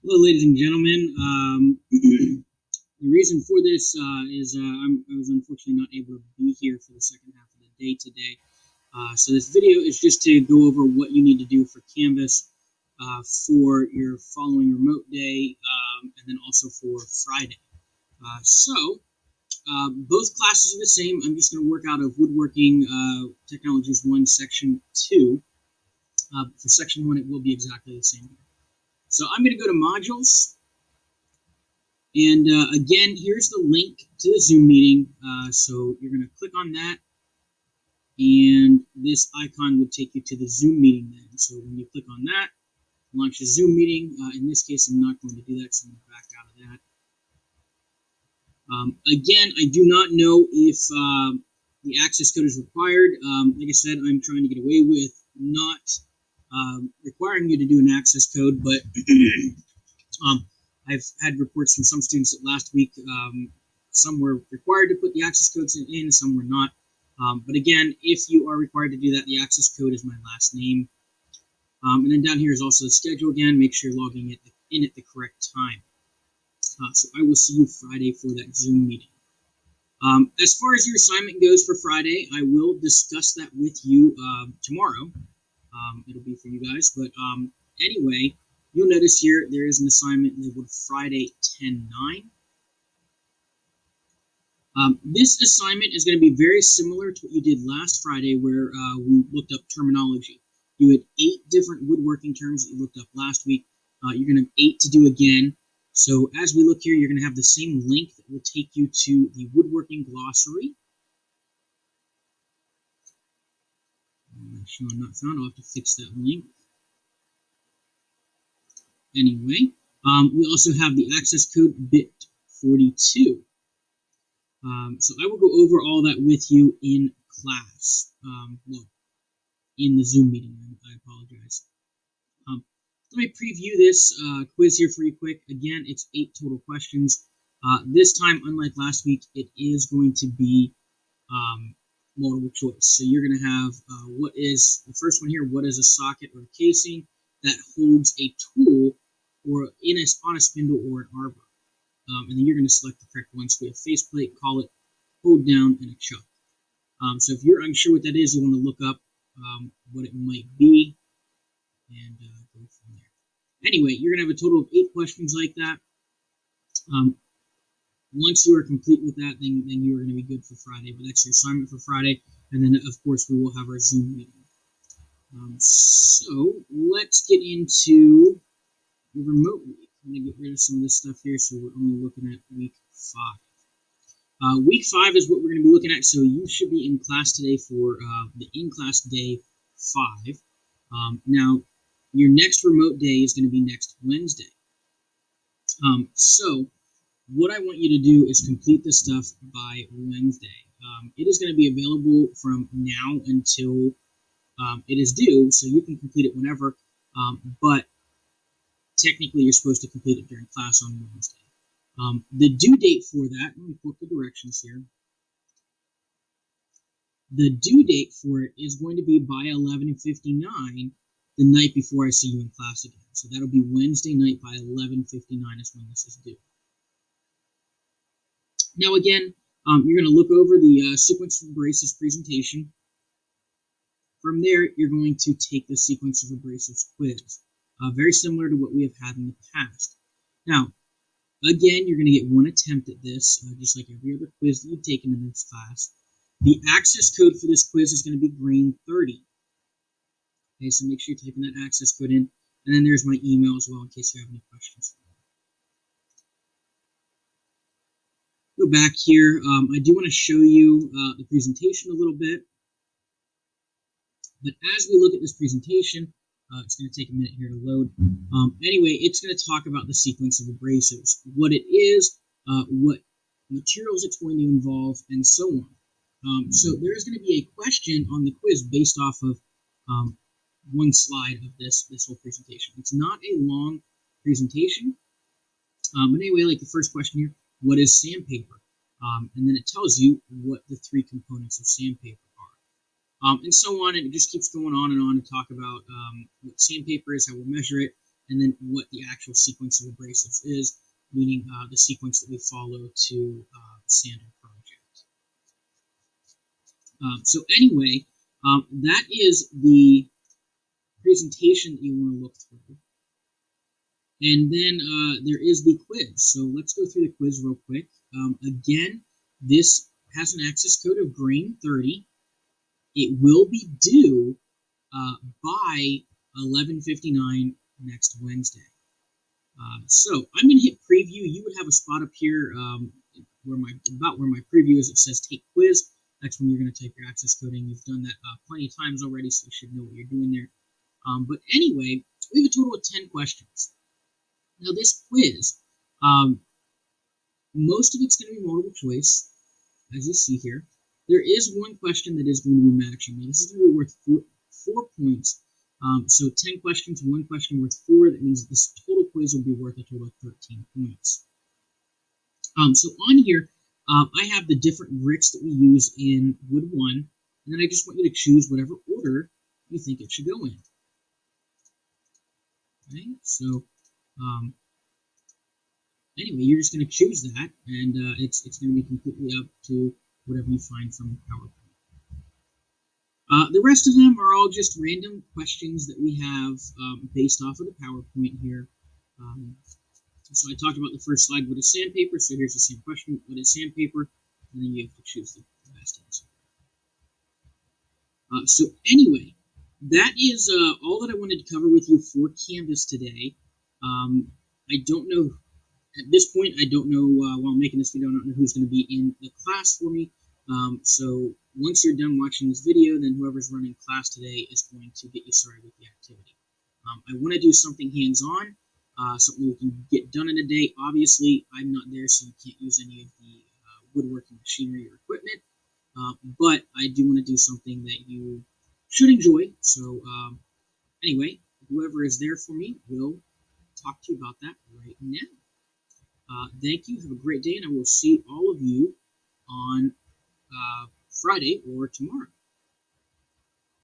Hello, ladies and gentlemen. The reason for this is I was unfortunately not able to be here for the second half of the day today. So this video is just to go over what you need to do for Canvas for your following remote day, and then also for Friday. Both classes are the same. I'm just going to work out of Woodworking Technologies 1, Section 2. For Section 1, it will be exactly the same. So I'm going to go to Modules. And again, here's the link to the Zoom meeting. So you're going to click on that, and this icon would take you to the Zoom meeting then. So when you click on that, launch a Zoom meeting. In this case, I'm not going to do that, so I'm going to back out of that. Again, I do not know if the access code is required. Like I said, I'm trying to get away with not requiring you to do an access code, but I've had reports from some students that last week some were required to put the access codes in, some were not. But again, if you are required to do that, the access code is my last name. And then down here is also the schedule again. Make sure you're logging in at the correct time. So I will see you Friday for that Zoom meeting. As far as your assignment goes for Friday, I will discuss that with you tomorrow. It'll be for you guys. But anyway, you'll notice here there is an assignment labeled Friday 10-9. This assignment is going to be very similar to what you did last Friday, where we looked up terminology. You had 8 different woodworking terms that you looked up last week. You're going to have 8 to do again. So as we look here, you're going to have the same link that will take you to the woodworking glossary. Show not found. I'll have to fix that link. Anyway, we also have the access code bit 42. So I will go over all that with you in class. Well, in the Zoom meeting. I apologize. Let me preview this quiz here for you quick. Again, it's 8 total questions. This time, unlike last week, it is going to be multiple choice. So you're going to have what is the first one here? What is a socket or a casing that holds a tool or on a spindle or an arbor? And then you're going to select the correct one. So we have faceplate, collet, hold down, and a chuck. So if you're unsure what that is, you want to look up what it might be and go from there. Anyway, you're going to have a total of 8 questions like that. Once you are complete with that, then you are going to be good for Friday. But that's your assignment for Friday. And then, of course, we will have our Zoom meeting. So let's get into the remote week. I'm going to get rid of some of this stuff here, so we're only looking at week 5. Week 5 is what we're going to be looking at, so you should be in class today for the in-class day 5. Now, your next remote day is going to be next Wednesday. So what I want you to do is complete this stuff by Wednesday. It is going to be available from now until it is due, so you can complete it whenever, but technically you're supposed to complete it during class on Wednesday. The due date for that, let me flip the directions here. The due date for it is going to be by 11:59 the night before I see you in class again. So that'll be Wednesday night by 11:59 is when this is due. Now again, you're going to look over the sequence of abrasives presentation. From there, you're going to take the sequence of abrasives quiz, very similar to what we have had in the past. Now, again, you're going to get 1 attempt at this, just like every other quiz that you've taken in this class. The access code for this quiz is going to be green 30. Okay, so make sure you're typing that access code in. And then there's my email as well in case you have any questions. Go back here. I do want to show you the presentation a little bit. But as we look at this presentation, it's going to take a minute here to load. Anyway, it's going to talk about the sequence of abrasives, what it is, what materials it's going to involve, and so on. So there is going to be a question on the quiz based off of one slide of this whole presentation. It's not a long presentation. But anyway, like the first question here, what is sandpaper? And then it tells you what the 3 components of sandpaper are. And so on, and it just keeps going on and to talk about what sandpaper is, how we'll measure it, and then what the actual sequence of abrasives is, meaning the sequence that we follow to sand our project. So anyway, that is the presentation that you want to look through. And then there is the quiz. So let's go through the quiz real quick. Again, this has an access code of green 30. It will be due by 11:59 next Wednesday. So I'm going to hit preview. You would have a spot up here where my preview is. It says take quiz. That's when you're going to type your access code in. You've done that plenty of times already, so you should know what you're doing there. But anyway, we have a total of 10 questions. Now this quiz, most of it's going to be multiple choice, as you see here. There is one question that is going to be matching. Now this is going to be worth 4 points. So 10 questions, one question worth 4. That means this total quiz will be worth a total of 13 points. So on here, I have the different bricks that we use in Wood 1, and then I just want you to choose whatever order you think it should go in. Okay, so anyway, you're just going to choose that, and it's going to be completely up to whatever you find from PowerPoint. The rest of them are all just random questions that we have based off of the PowerPoint here. So I talked about the first slide, what is sandpaper? So here's the same question, what is sandpaper? And then you have to choose the best answer. So anyway, that is all that I wanted to cover with you for Canvas today. I don't know, at this point, I don't know, while I'm making this video, I don't know who's going to be in the class for me. So once you're done watching this video, then whoever's running class today is going to get you started with the activity. I want to do something hands-on, something we can get done in a day. Obviously, I'm not there, so you can't use any of the woodworking machinery or equipment, but I do want to do something that you should enjoy. So anyway, whoever is there for me will talk to you about that right now. Thank you. Have a great day, and I will see all of you on Friday or tomorrow.